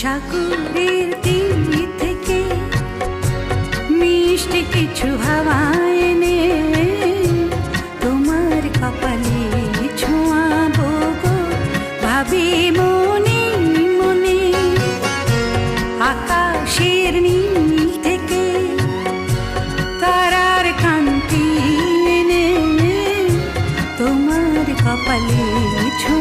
সাগরের তীর থেকে মিষ্টি কিছু হাওয়া এনে তোমার কপালে ছোঁয়াবো গো, ভাবি মনে মনে। আকাশের নীল থেকে তারার কান্তি এনে তোমার কপালে ছোঁয়াবো